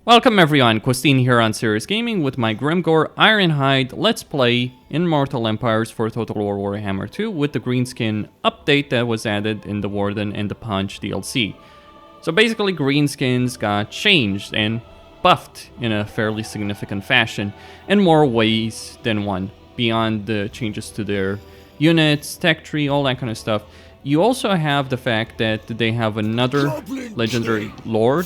Welcome everyone, Questine here on Serious Gaming with my Grimgor Ironhide Let's Play in Mortal Empires for Total War Warhammer 2 with the Greenskin update that was added in the Warden and the Punch DLC. So basically Greenskins got changed and buffed in a fairly significant fashion in more ways than one, beyond the changes to their units, tech tree, all that kind of stuff. You also have the fact that they have another legendary lord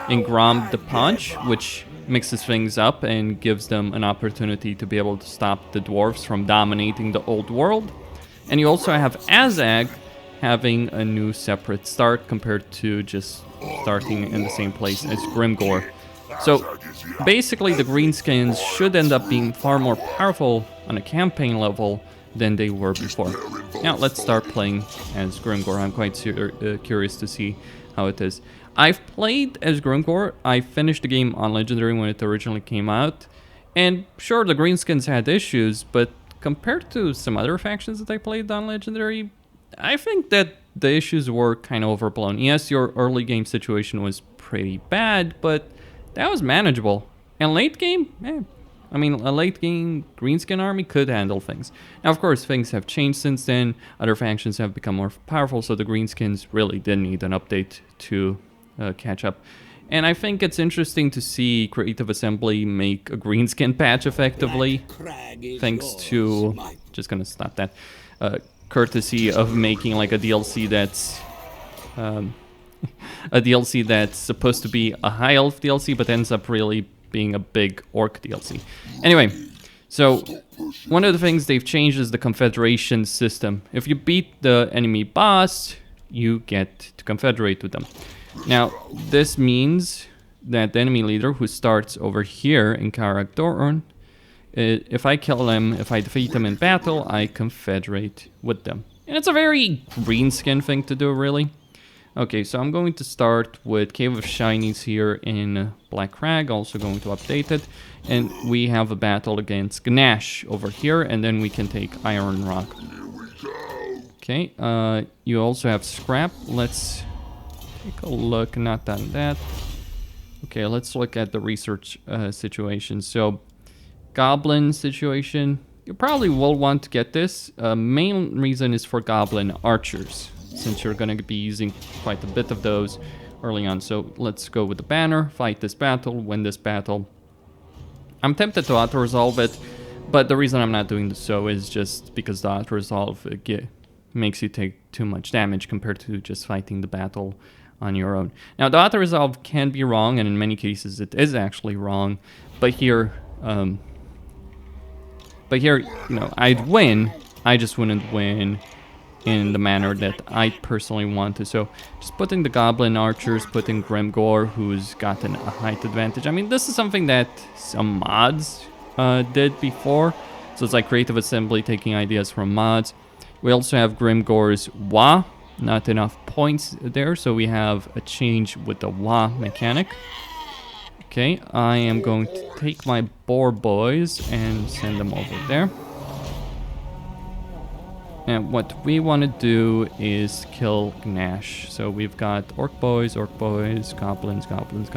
in Grom the Punch, which mixes things up and gives them an opportunity to be able to stop the dwarves from dominating the old world. And you also have WAAAGH having a new separate start compared to just starting in the same place as Grimgor. So basically the Greenskins should end up being far more powerful on a campaign level than they were before. Now let's start playing as Grimgor. I'm quite curious to see how it is. I've played as Grimgor. I finished the game on Legendary when it originally came out. And sure, the Greenskins had issues, but compared to some other factions that I played on Legendary, I think that the issues were kind of overblown. Yes, your early game situation was pretty bad, but that was manageable. And late game, I mean, a late game Greenskin army could handle things. Now, of course, things have changed since then. Other factions have become more powerful, so the Greenskins really did need an update to catch up. And I think it's interesting to see Creative Assembly make a Greenskin patch effectively, thanks to, just gonna stop that, courtesy of making like a DLC that's supposed to be a high elf DLC, but ends up really being a big orc DLC. Anyway, so one of the things they've changed is the confederation system. If you beat the enemy boss, you get to confederate with them. Now, this means that the enemy leader who starts over here in Karak-Dorn, if I kill him, if I defeat him in battle, I confederate with them. And it's a very Greenskin thing to do, really. Okay, so I'm going to start with Cave of Shinies here in Black Crag, also going to update it. And we have a battle against Gnash over here, and then we can take Iron Rock. Okay, you also have Scrap. Let's take a look, not done that. Okay, let's look at the research situation. So, Goblin situation, you probably will want to get this. Main reason is for Goblin Archers, since you're going to be using quite a bit of those early on. So let's go with the banner, fight this battle, win this battle. I'm tempted to auto-resolve it, but the reason I'm not doing so is just because the auto-resolve makes you take too much damage compared to just fighting the battle on your own. Now, the auto-resolve can be wrong, and in many cases it is actually wrong, but here, you know, I'd win, I just wouldn't win in the manner that I personally want to. So just putting the Goblin Archers, putting Grimgor, who's gotten a height advantage. I mean, this is something that some mods did before. So it's like Creative Assembly taking ideas from mods. We also have Grimgor's WAAAGH. Not enough points there, so we have a change with the WAAAGH mechanic. Okay, I am going to take my Boar Boys and send them over there. And what we want to do is kill Gnash. So we've got Orc Boys, Goblins, Goblin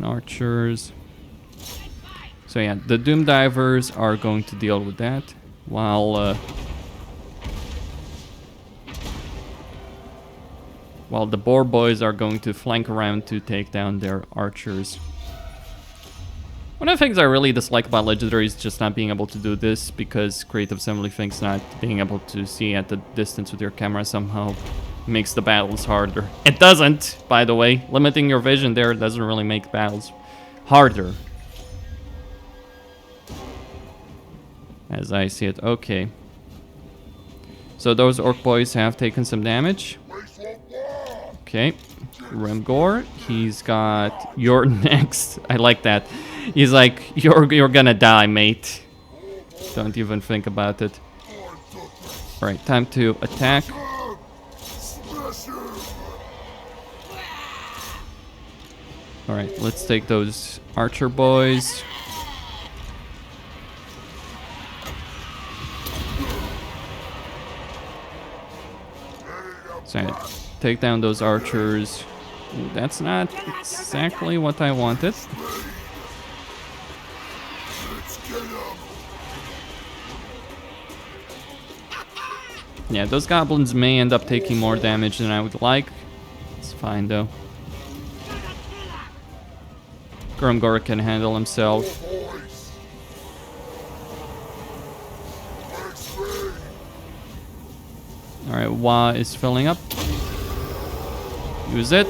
Archers. So yeah, the Doom Divers are going to deal with that, while the Boar Boys are going to flank around to take down their Archers. One of the things I really dislike about Legendary is just not being able to do this, because Creative Assembly thinks not being able to see at the distance with your camera somehow makes the battles harder. It doesn't, by the way. Limiting your vision there doesn't really make battles harder, as I see it. Okay. So those Orc Boys have taken some damage. Okay. Grimgor, he's got your next. I like that. He's like, you're gonna die, mate. Don't even think about it. Alright, time to attack. Alright, let's take those Archer Boys. So take down those Archers. Ooh, that's not exactly what I wanted. Yeah, those goblins may end up taking more damage than I would like. It's fine though. Grimgor can handle himself. Alright, WAAAGH is filling up. Use it.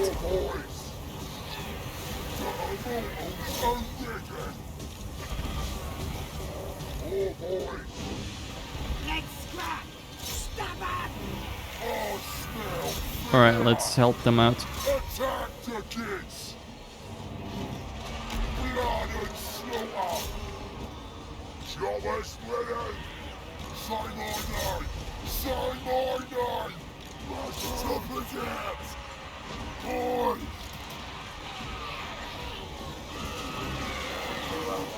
Alright, let's help them out.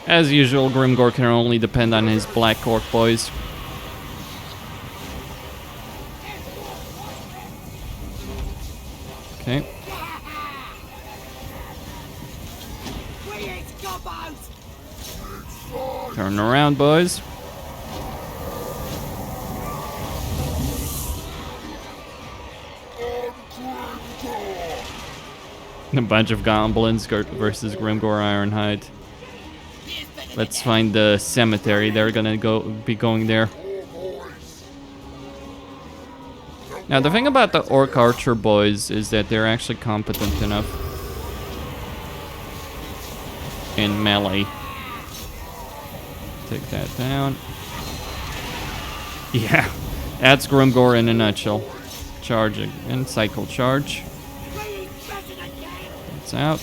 As usual, Grimgor can only depend on his black orc boys. Okay. Turn around, boys. A bunch of goblins versus Grimgor Ironhide. Let's find the cemetery. They're gonna be going there. Now the thing about the orc archer boys is that they're actually competent enough in melee. Take that down. Yeah, that's Grimgor in a nutshell. Charging and cycle charge. It's out.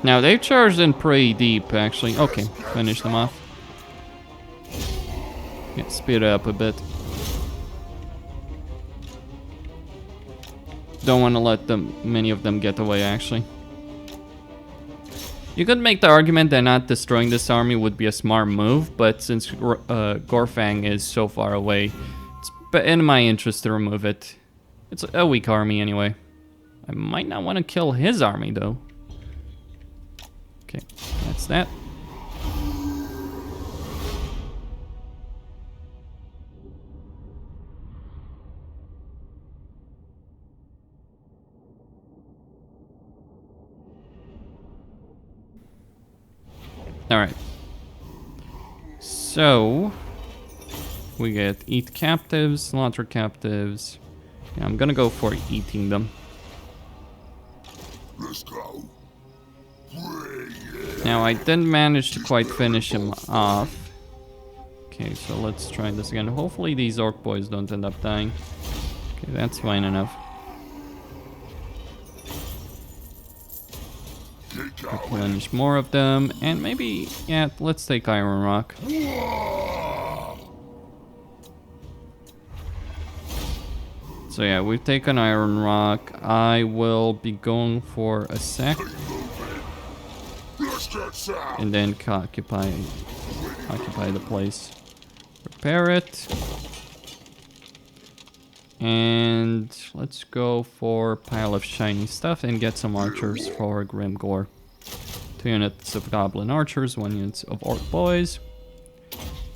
Now they've charged in pretty deep, actually. Okay, finish them off. Yeah, speed it up a bit. Don't want to let many of them get away, actually. You could make the argument that not destroying this army would be a smart move, but since Gorfang is so far away, it's in my interest to remove it. It's a weak army anyway. I might not want to kill his army, though. Okay, that's that. Alright. So, we get eat captives, slaughter captives. Yeah, I'm gonna go for eating them. Let's go. Now, I didn't manage to quite finish him off. Okay, so let's try this again. Hopefully these orc boys don't end up dying. Okay, that's fine enough. Replenish more of them, and maybe, yeah, let's take Iron Rock. So yeah, we've taken Iron Rock. I will be going for a sec. And then occupy the place. Repair it. And let's go for pile of shiny stuff and get some archers for Grimgor. 2 units of goblin archers, 1 unit of orc boys.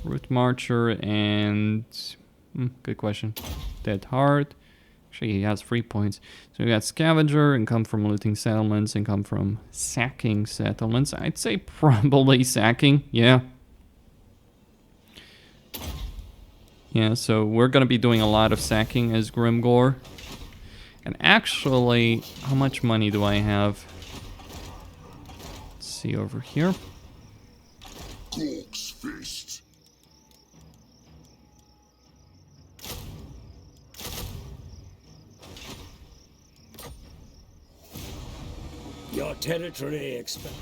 Root marcher and... good question. Dead heart. Actually, he has 3 points. So we got scavenger, income from looting settlements, income from sacking settlements. I'd say probably sacking, yeah. Yeah, so we're gonna be doing a lot of sacking as Grimgor. And actually, how much money do I have? Let's see over here. Corpse fist. Your territory expand.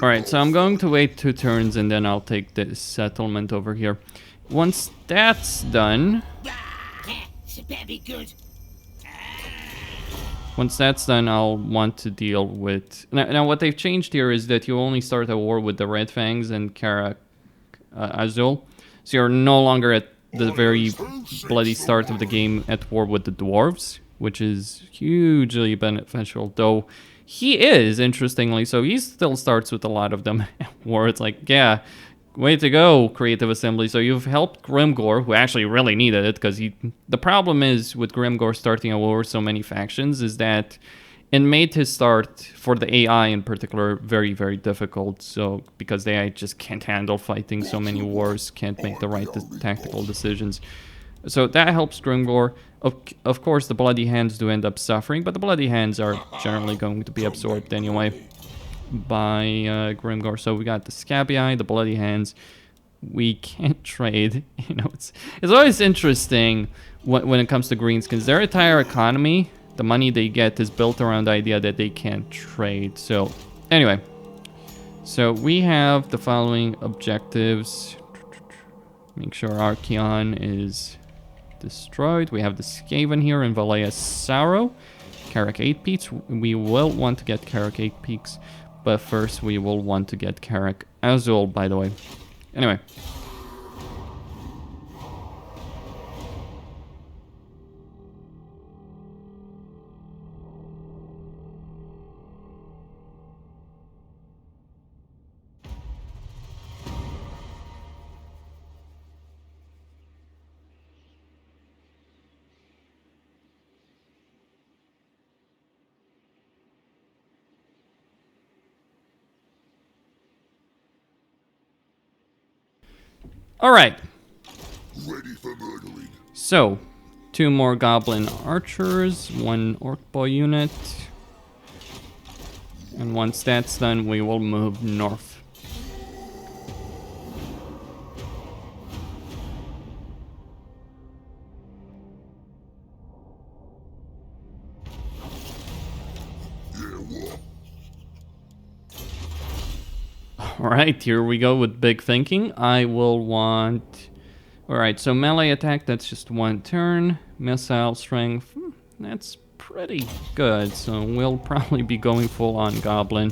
Alright, so I'm going to wait 2 turns and then I'll take this settlement over here. Once that's done... Very good. Once that's done, I'll want to deal with... Now what they've changed here is that you only start a war with the Red Fangs and Kara Azul. So you're no longer at the very bloody start of the game at war with the Dwarves, which is hugely beneficial. Though he is, interestingly, so he still starts with a lot of them at war. It's like, yeah, way to go, Creative Assembly. So you've helped Grimgor, who actually really needed it, because the problem is with Grimgor starting a war with so many factions is that it made his start, for the AI in particular, very, very difficult. So, because the AI just can't handle fighting so many wars, can't make the right tactical decisions. So that helps Grimgor. Of course, the Bloody Hands do end up suffering, but the Bloody Hands are generally going to be absorbed anyway by Grimgor. So we got the Scabby Eye, the Bloody Hands. We can't trade. You know, it's always interesting when it comes to Greenskins. Their entire economy, the money they get, is built around the idea that they can't trade. So anyway, so we have the following objectives. Make sure Archeon is destroyed. We have the Skaven here in Valea Sorrow. Carrack 8 Peaks. We will want to get Carrack 8 Peaks. But first we will want to get Carrack Azul, by the way. Anyway. Alright. Ready for murdering. So, 2 more Goblin Archers, 1 Orc Boy unit. And once that's done, we will move north. Alright, here we go with big thinking. I will want... Alright, so melee attack, that's just 1 turn. Missile strength, that's pretty good. So we'll probably be going full on Goblin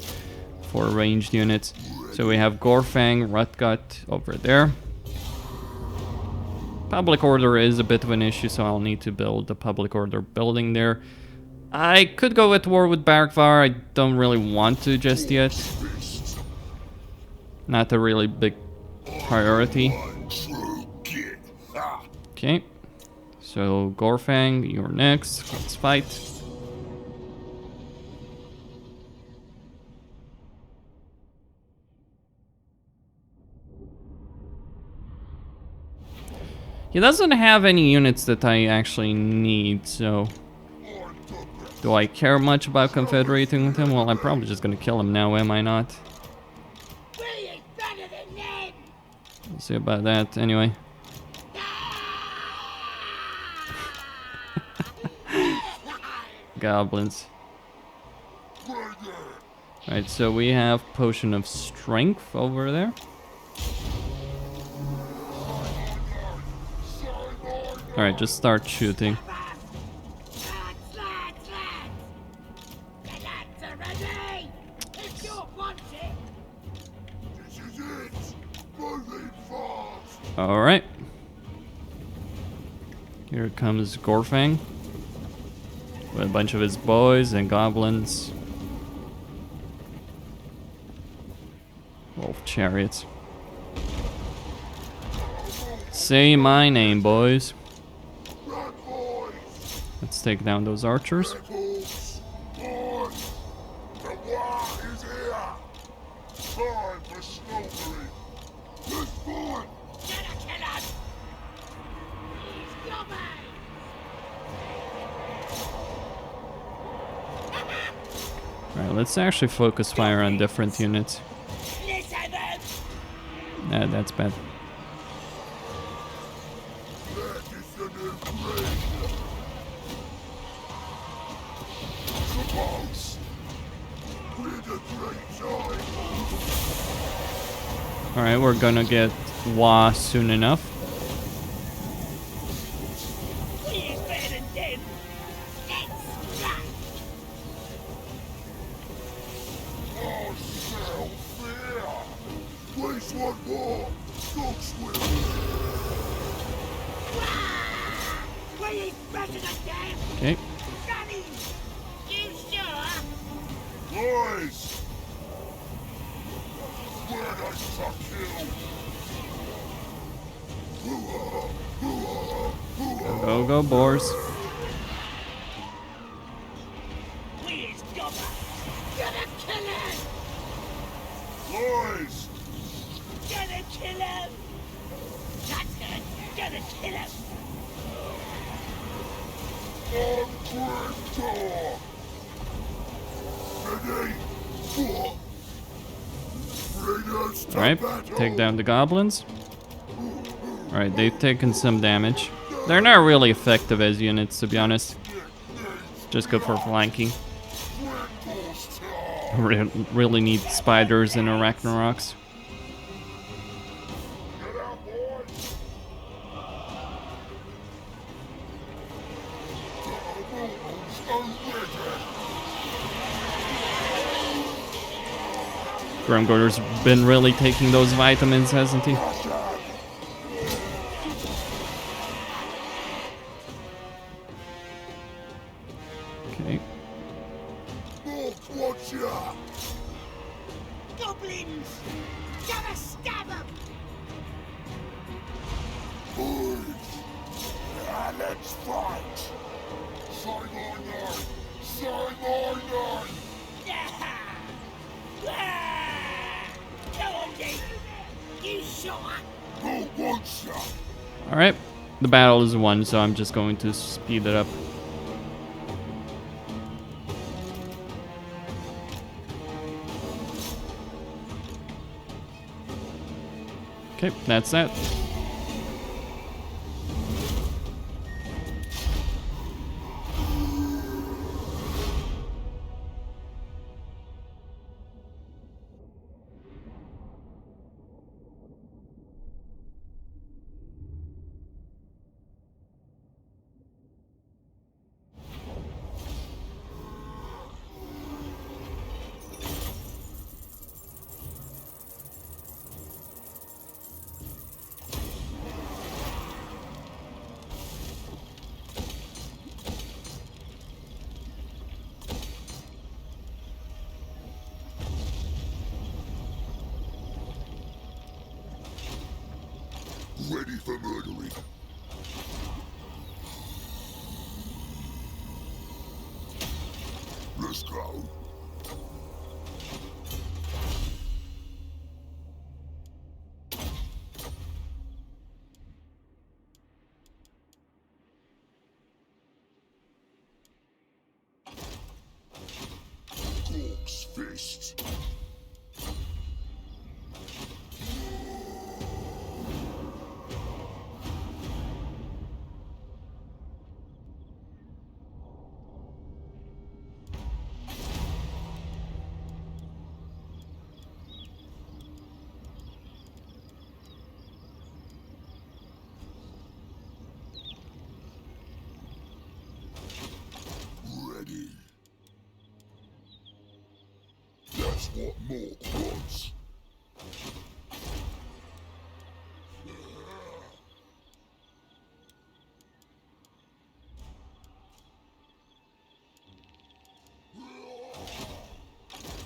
for ranged units. So we have Gorfang, Rutgut over there. Public order is a bit of an issue, so I'll need to build a public order building there. I could go at war with Barkvar. I don't really want to just yet. Not a really big priority. Okay. So, Gorfang, you're next. Let's fight. He doesn't have any units that I actually need, so... Do I care much about confederating with him? Well, I'm probably just gonna kill him now, am I not? We'll see about that, anyway. Goblins. Alright, so we have Potion of Strength over there. Alright, just start shooting. Alright. Here comes Gorfang with a bunch of his boys and goblins. Wolf chariots. Say my name, boys. Let's take down those archers. Alright, let's actually focus fire on different units. Nah, that's bad. Alright, we're gonna get WAAAGH soon enough. We is better than them. Let's run. Oh, shell fear! Please, one more! Don't swim! We is better than them. Okay. Johnny, you sure? Boys! Where does the kill? Go, go, boars. We is gobber. Gonna kill him. Boys! Gonna kill him. That's good. Gonna kill him. On Grimgor! Ready? For... Raiders to Alright, battle! take down the goblins. Alright, they've taken some damage. They're not really effective as units, to be honest. Just good for flanking. Grimgor's turn! Really need spiders and arachnoroks. Get out, boys! Grimgor's been really taking those vitamins, hasn't he? Okay. Look, watch ya! Goblins. Gonna stab him. Boys! Yeah, let's fight! Say my name! Say my name! Go on, Dave. You sure? Who wants ya? Alright. The battle is won, so I'm just going to speed it up. Okay, that's that. Ready for murdering. Let's go. Corpse fist. Ready. That's what Mork wants.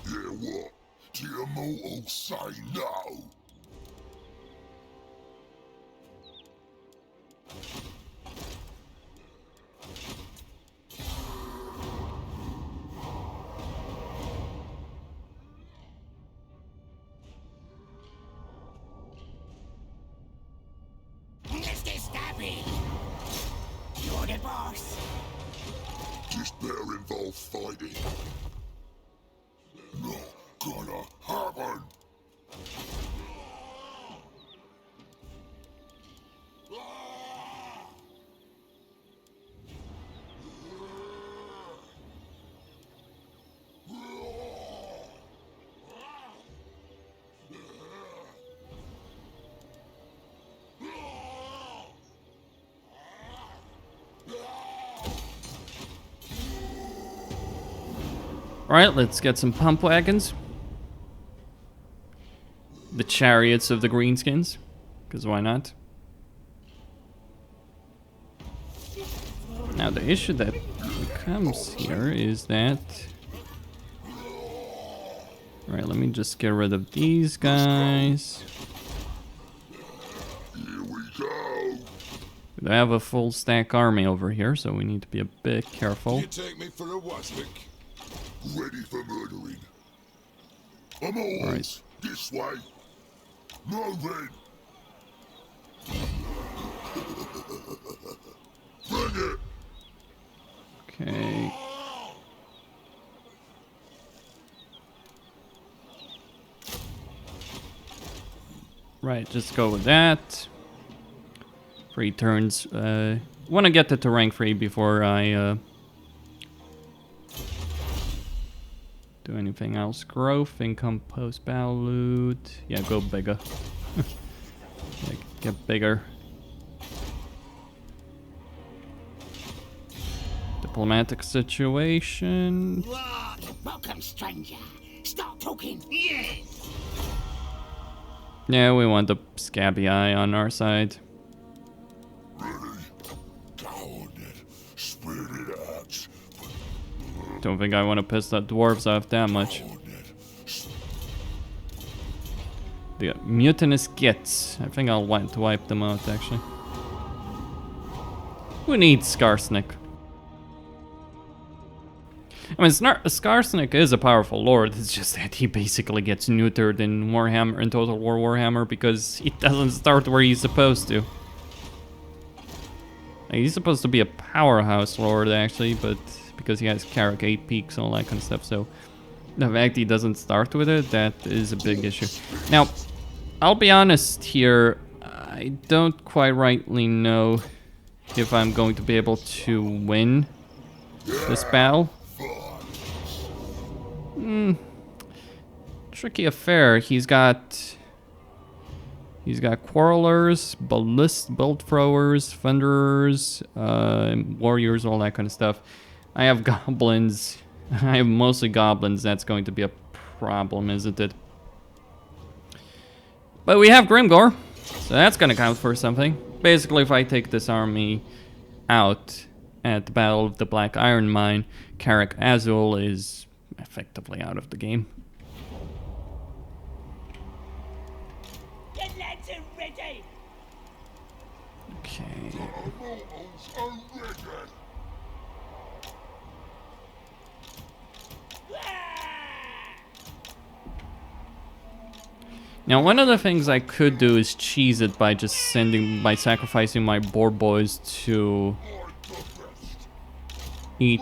Yeah, what? Do your mortals say no? Mr. Stabby. You're the boss. This better involve fighting. Not gonna happen. Alright, let's get some pump wagons. The chariots of the Greenskins. Because why not? Now the issue that comes here is that... Alright, let me just get rid of these guys. Here we go. I have a full stack army over here, so we need to be a bit careful. You take me for a Wypadek. Ready for murdering. I'm always Right. this way. Moving. Bring it. Okay. Right, just go with that. 3 turns. Want to get to rank 3 before I do anything else. Growth, income, post battle loot. Yeah, go bigger. Like, get bigger. Diplomatic situation. Welcome, stranger. Start talking. Yes. Yeah, we want the scabby eye on our side. Ready. Go on it. Spit it out. Don't think I want to piss the dwarves off that much. Go on it. The mutinous gits. I think I'll want to wipe them out, actually. Who needs Skarsnik? I mean, Skarsnik is a powerful lord, it's just that he basically gets neutered in Warhammer, in Total War Warhammer, because he doesn't start where he's supposed to. Like, he's supposed to be a powerhouse lord, actually, but because he has Carrack 8 peaks and all that kind of stuff, so the fact he doesn't start with it, that is a big issue. Now, I'll be honest here, I don't quite rightly know if I'm going to be able to win this battle. Tricky affair. He's got quarrelers, bolt throwers, thunderers, warriors, all that kind of stuff. I have goblins. I have mostly goblins. That's going to be a problem, isn't it? But we have Grimgor, so that's going to count for something. Basically, if I take this army out at the Battle of the Black Iron Mine, Carrack Azul is effectively out of the game. Your lads are ready. Okay. Immortals are ready. Now, one of the things I could do is cheese it by just sacrificing my boar boys to eat.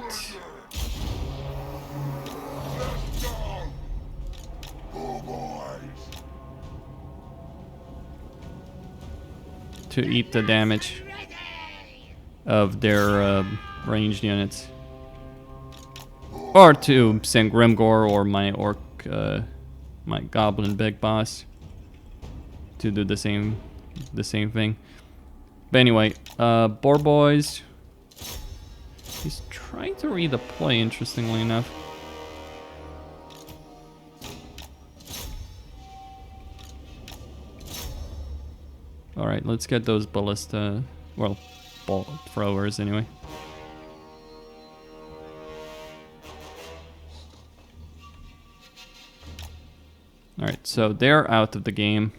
To eat the damage of their ranged units. Or to send Grimgor or my orc, my goblin big boss to do the same thing. But anyway, boar boys. He's trying to redeploy, interestingly enough. Alright, let's get those ballista, well, bolt throwers anyway. Alright, so they're out of the game.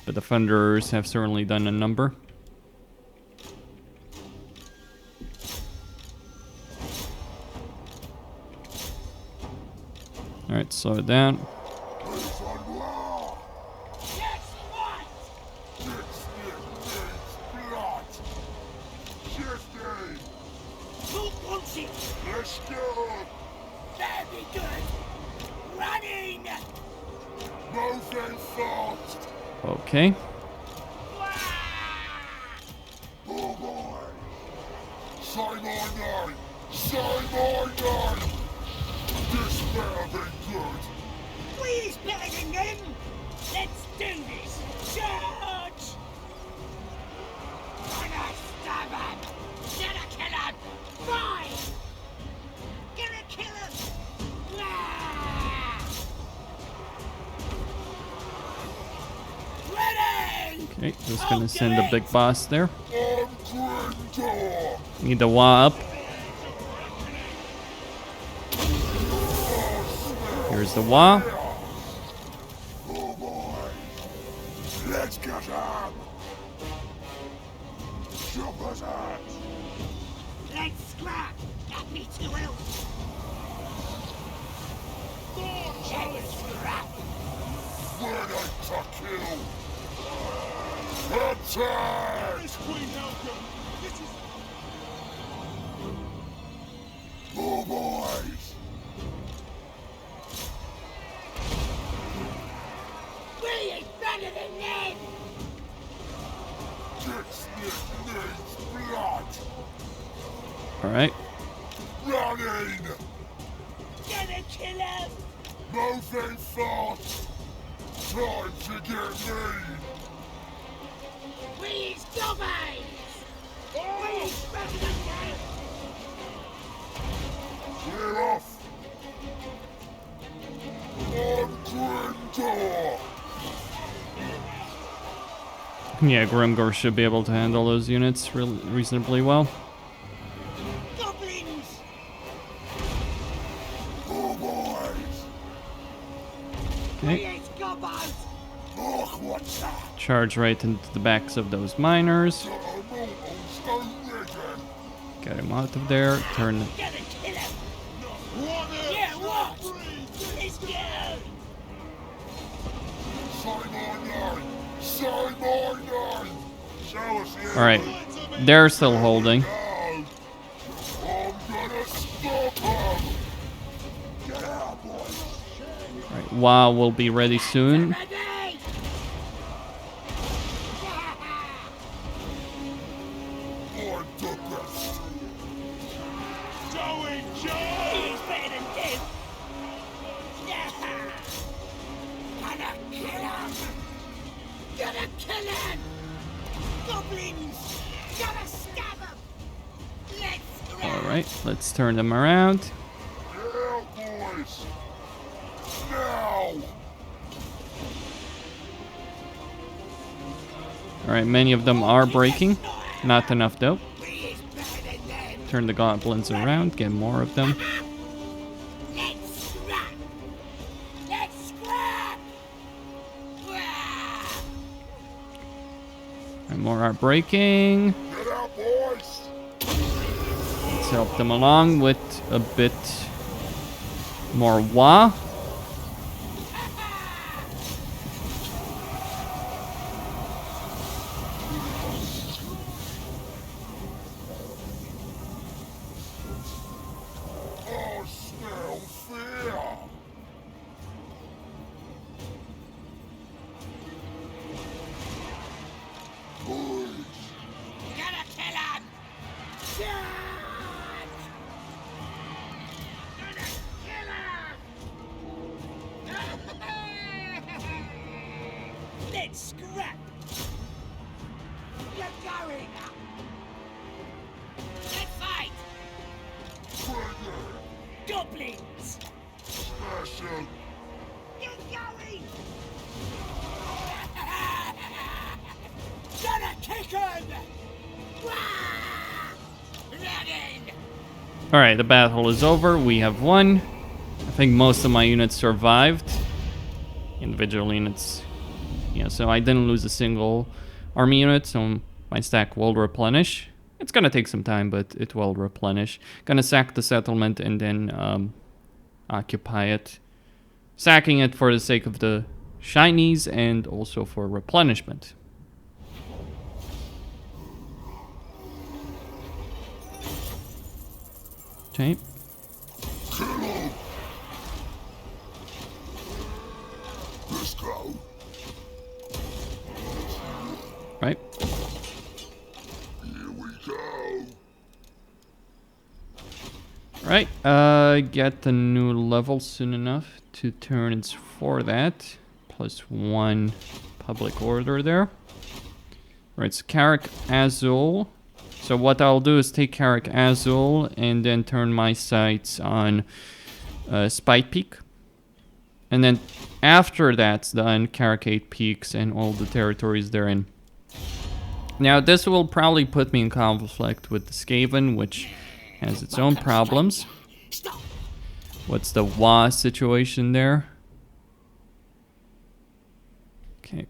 But the Thunderers have certainly done a number. Alright, slow it down. Very good. Running. Moving fast. Okay. Oh boy. Say my name. Say my name. This better be good. We's better than them. Let's do this. Charge. Gonna stab him. Gonna kill him. Fine. Gonna Okay, just gonna send the big boss there. I'm Grimgor. Need the WAAAGH up. Here's the WAAAGH. Oh boy. Let's get him. Chopper's hat. Let's scrap. That me to help. Let's scrap. Ready to kill. Attack! Oh boys. We is better than them. This needs blood. All right. Running. Gonna kill him. Moving fast. Time to get mean. We is gobbies. We is better than them. Clear off. I'm Grimgor. Yeah, Grimgor should be able to handle those units reasonably well. Goblins. Oh boys. We Okay. is gobbies. Oh, what's that? Charge right into the backs of those miners. Got a mortal stone rigging. Get him out of there. Turn. Gonna kill him. Yeah, what? Let's go. Say my name. Say my name. Show us the All right. They're still holding. No. I'm gonna stop him. Get out, boys. All right. WAAAGH will be ready soon. Ready. I'm the best. He's better than them. Yeah. Gonna kill him. Gonna kill him. Goblins. Gonna stab him. Let's go. All right. Let's turn them around. Get out, boys. Now. All right. Many of them are breaking. Not enough though. We is better than them. Turn the goblins around. Get more of them. Let's scrap. Let's scrap. Wah. And more are breaking. Get out, boys. Let's help them along with a bit more WAAAGH. I smell fear. Boys. Gonna kill him. Charge. Gonna kill him. Let's scrap. You're going. Let's fight. Trigger. Goblins. Special. You're going. Gonna kick him. Wah! Running. All right. The battle is over. We have won. I think most of my units survived. Individual units. Yeah, so I didn't lose a single army unit, so my stack will replenish. It's gonna take some time, but it will replenish. Gonna sack the settlement and then occupy it. Sacking it for the sake of the shinies and also for replenishment. Okay. Let's go. Right. Here we go. Right. Get the new level soon enough. 2 turns for that. +1 public order there. Right, so Carrick Azul. So what I'll do is take Carrick Azul and then turn my sights on Spite Peak. And then after that's done, Carrick 8 Peaks and all the territories therein. Now this will probably put me in conflict with the Skaven, which has its own problems. Stop. What's the WAAAGH situation there? Okay.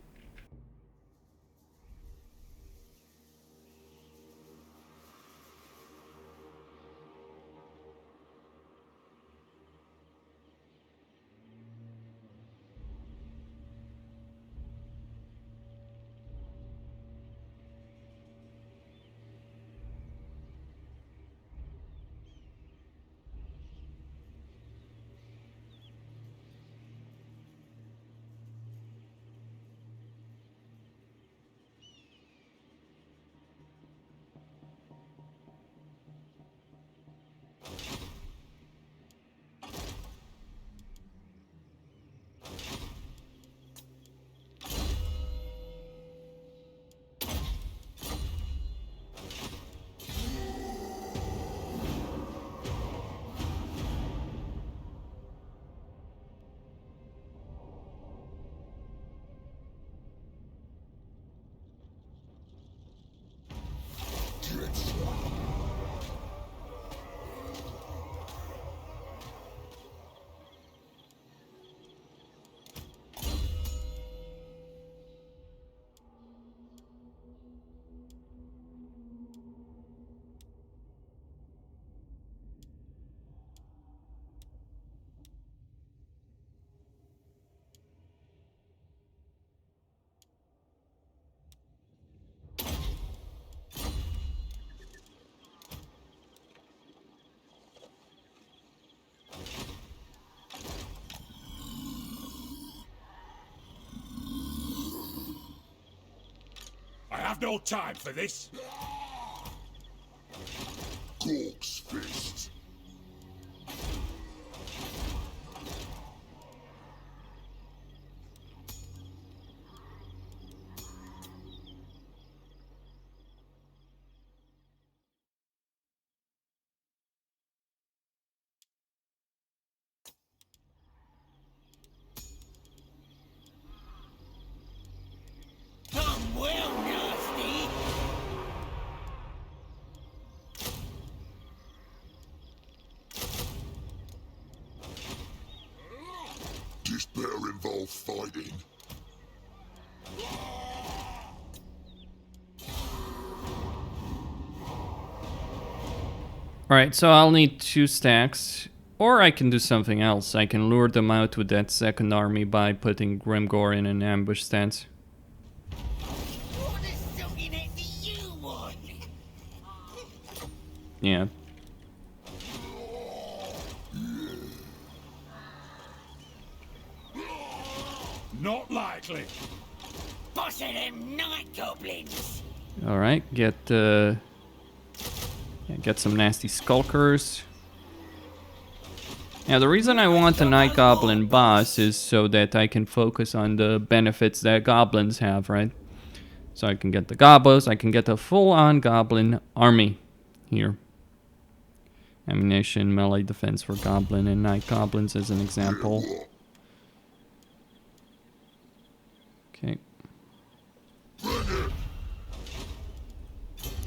I have no time for this. Corpse fist. Come well, nasty. This better involve fighting. Alright, so I'll need 2 stacks. Or I can do something else. I can lure them out with that second army by putting Grimgor in an ambush stance. What a soggy neck do you want? Yeah. Not likely. Boss of them night goblins. Alright, get some nasty skulkers. Now the reason I want the Night Goblin boss is so that I can focus on the benefits that goblins have, right? So I can get the gobos, I can get a full-on goblin army here. Ammunition, melee defense for goblin and night goblins as an example. Okay.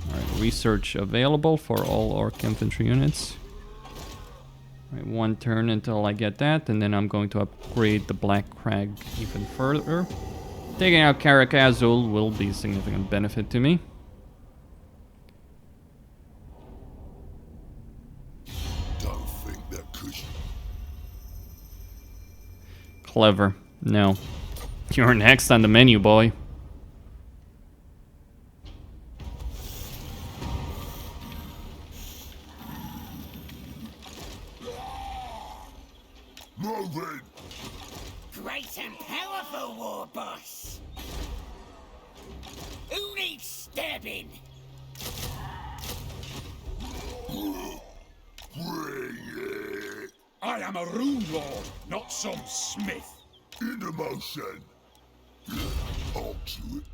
Alright, research available for all orc infantry units. Right, 1 turn until I get that, and then I'm going to upgrade the Black Crag even further. Taking out Karak Azul will be a significant benefit to me. Don't think that cushion. Clever. No. You're next on the menu, boy. Moving! Great and powerful, war boss. Who needs stabbing? Bring it! I am a rune lord, not some smith. Into motion! I'll do it.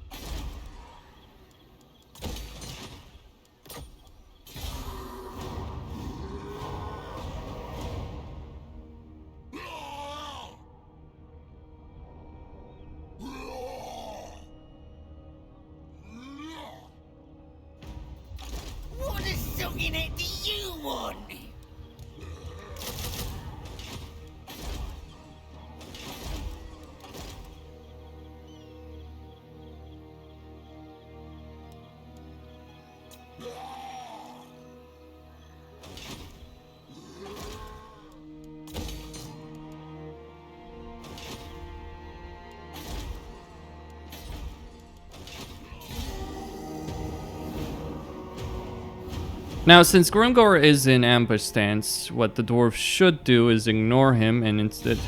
Now, since Grimgor is in ambush stance, what the dwarf should do is ignore him and instead...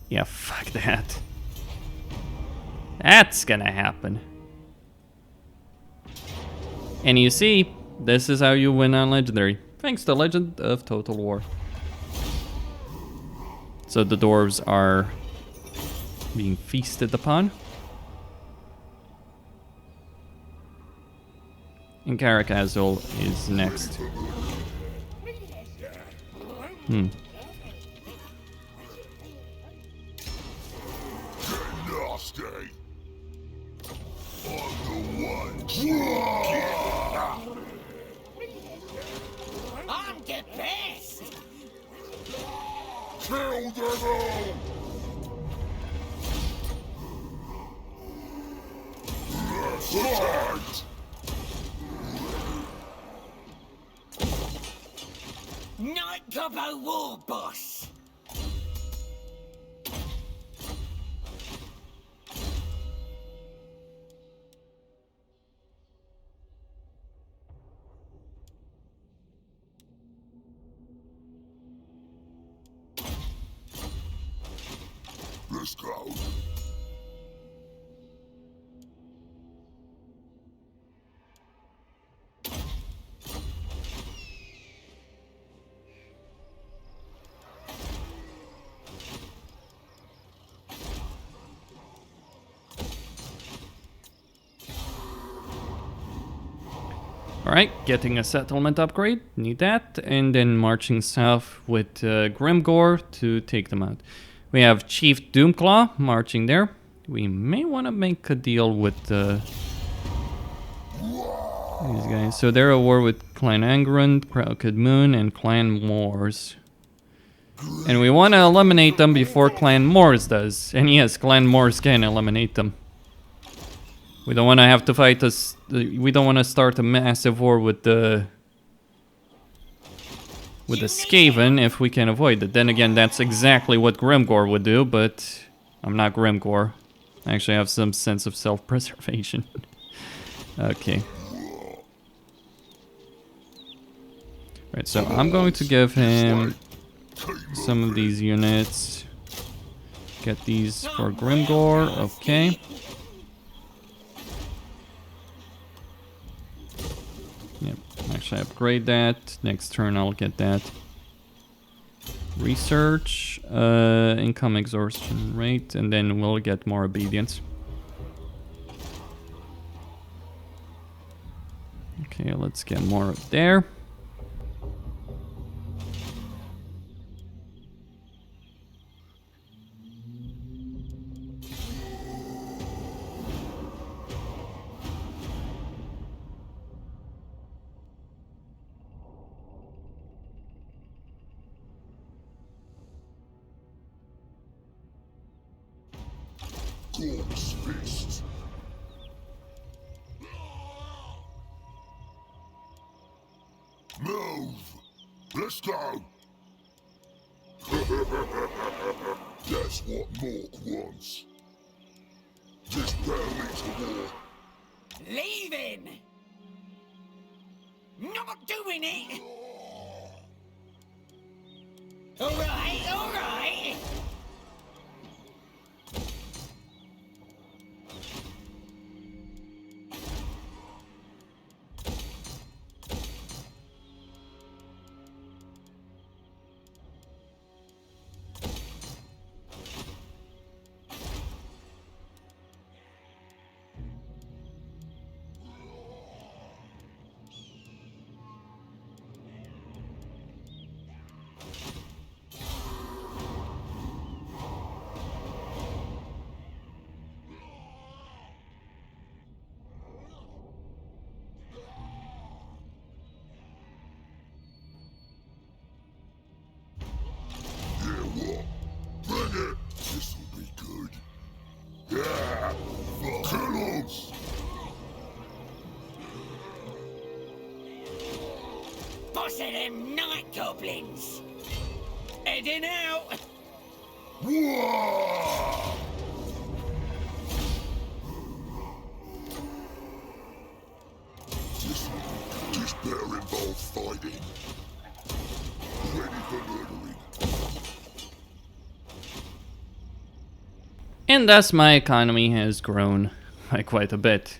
Yeah, fuck that. That's gonna happen. And you see, this is how you win on Legendary, thanks to Legend of Total War. So the dwarves are being feasted upon. And Karak Azul is next. Nasty. I'm the one. I'm the best! Kill them all. Let's fight. Night Gobbo War Boss! Let's go. Alright, getting a settlement upgrade, need that, and then marching south with Grimgor to take them out. We have Chief Doomclaw marching there. We may want to make a deal with these guys. So they're at war with Clan Angrund, Proud Moon, and Clan Moors. And we want to eliminate them before Clan Moors does. And yes, Clan Moors can eliminate them. We don't want to have to fight us. We don't want to start a massive war with the Skaven if we can avoid it. Then again, that's exactly what Grimgor would do, but I'm not Grimgor. I actually have some sense of self-preservation. Okay. Right, so I'm going to give him some of these units. Get these for Grimgor, okay. Yep, actually upgrade that. Next turn I'll get that. Research, income exhaustion rate, and then we'll get more obedience. Okay, let's get more up there. Corpse fist. Move. Let's go. That's what Mork wants. This barely to war. Leaving! Not doing it! Alright, alright! boss of them night goblins. Heading out. WAAAGH! This better involve fighting. Ready for murdering. And thus my economy has grown by quite a bit.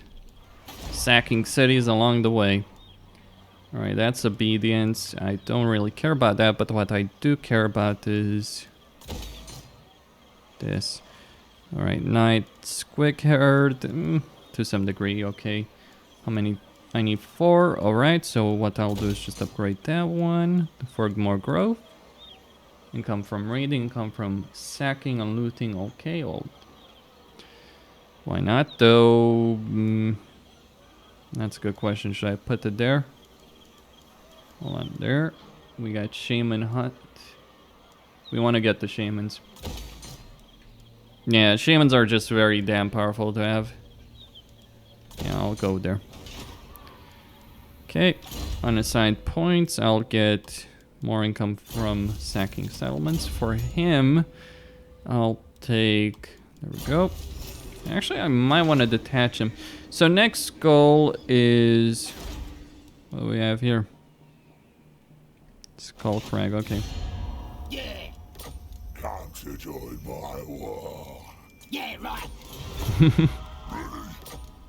Sacking cities along the way. Alright, that's obedience. I don't really care about that, but what I do care about is this. Alright, Knights, Quick Herd, to some degree, okay. How many? I need 4, alright, so what I'll do is just upgrade that one for more growth. Income from raiding, income from sacking and looting, okay, well, why not though? That's a good question, should I put it there? Hold on, there. We got Shaman Hut. We want to get the Shamans. Yeah, Shamans are just very damn powerful to have. Yeah, I'll go there. Okay, unassigned points. I'll get more income from sacking settlements. For him, I'll take... There we go. Actually, I might want to detach him. So next goal is... What do we have here? Skull Crag, okay. Yeah. Come to join my war. Yeah, right. Ready?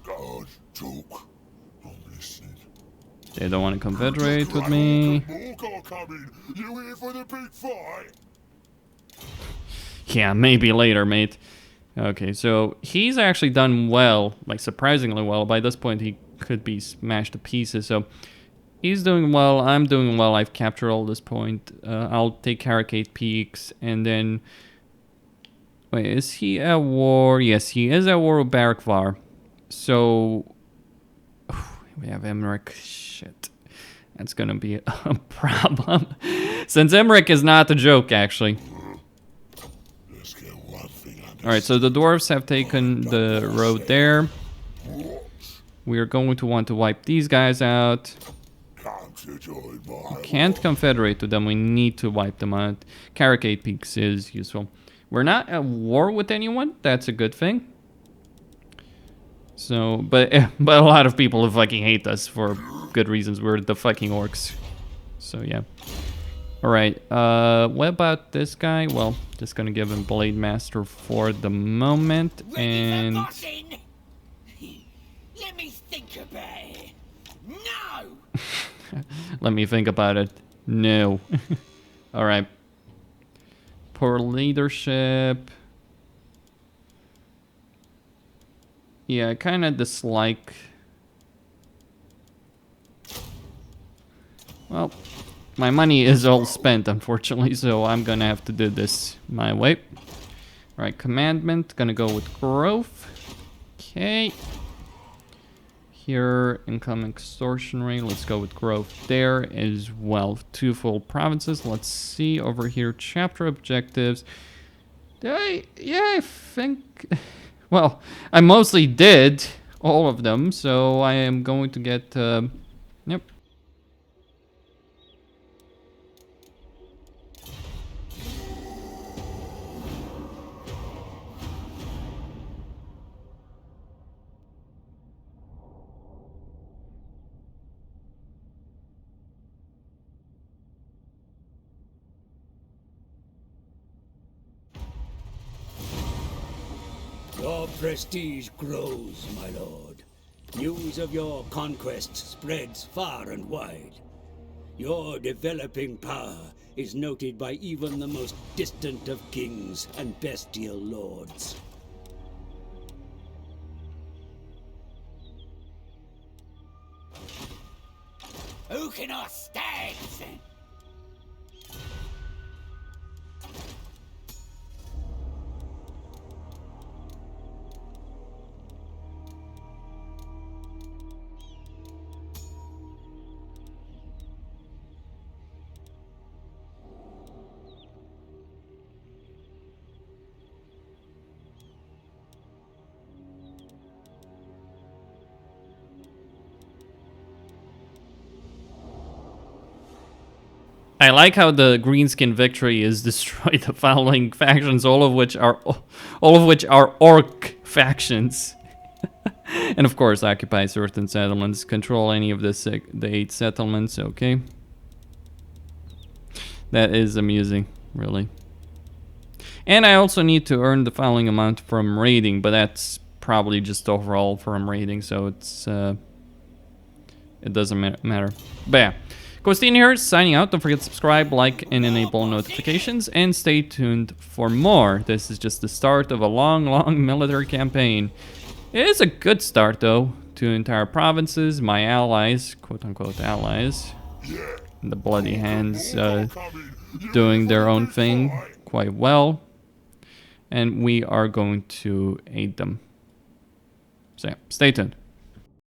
God, talk. I'm listening. They don't want to confederate with me. More coming. You here for the big fight? Yeah, maybe later, mate. Okay, so he's actually done well, like surprisingly well. By this point, he could be smashed to pieces, so he's doing well, I'm doing well. I've captured all this point. I'll take Caracate Peaks, and then... Wait, is he at war? Yes, he is at war with Barakvar. So... we have Emmerich. Shit. That's gonna be a problem. Since Emmerich is not a joke, actually. Let's get one thing understood. Alright, so the dwarves have taken the road there. We are going to want to wipe these guys out. Come to join my Can't confederate with them, we need to wipe them out. Caracate Peaks is useful. We're not at war with anyone, that's a good thing. So, but a lot of people fucking hate us for good reasons. We're the fucking orcs. So yeah. Alright, what about this guy? Well, just gonna give him Blade Master for the moment, Ready and... for bossing? Let me think about it. No! Let me think about it. No. Alright. Poor leadership. Yeah, I kind of dislike... Well, my money is all spent, unfortunately, so I'm gonna have to do this my way. Alright, commandment. Gonna go with growth. Okay. Here, income extortion rate. Let's go with growth there as well. 2 full provinces. Let's see over here. Chapter objectives. Yeah, I think... Well, I mostly did all of them, so I am going to get... Yep. Your prestige grows, my lord. News of your conquests spreads far and wide. Your developing power is noted by even the most distant of kings and bestial lords. Who can I stand? I like how the Greenskin victory is destroyed the following factions, all of which are orc factions. And of course, occupy certain settlements, control any of the 8 settlements. Okay, that is amusing, really. And I also need to earn the following amount from raiding, but that's probably just overall from raiding, so it's it doesn't matter. But yeah, Costin here, signing out. Don't forget to subscribe, like, and enable notifications, and stay tuned for more. This is just the start of a long, long military campaign. It is a good start, though. 2 entire provinces, my allies, quote-unquote allies, the Bloody Hands doing their own thing quite well. And we are going to aid them. So yeah, stay tuned.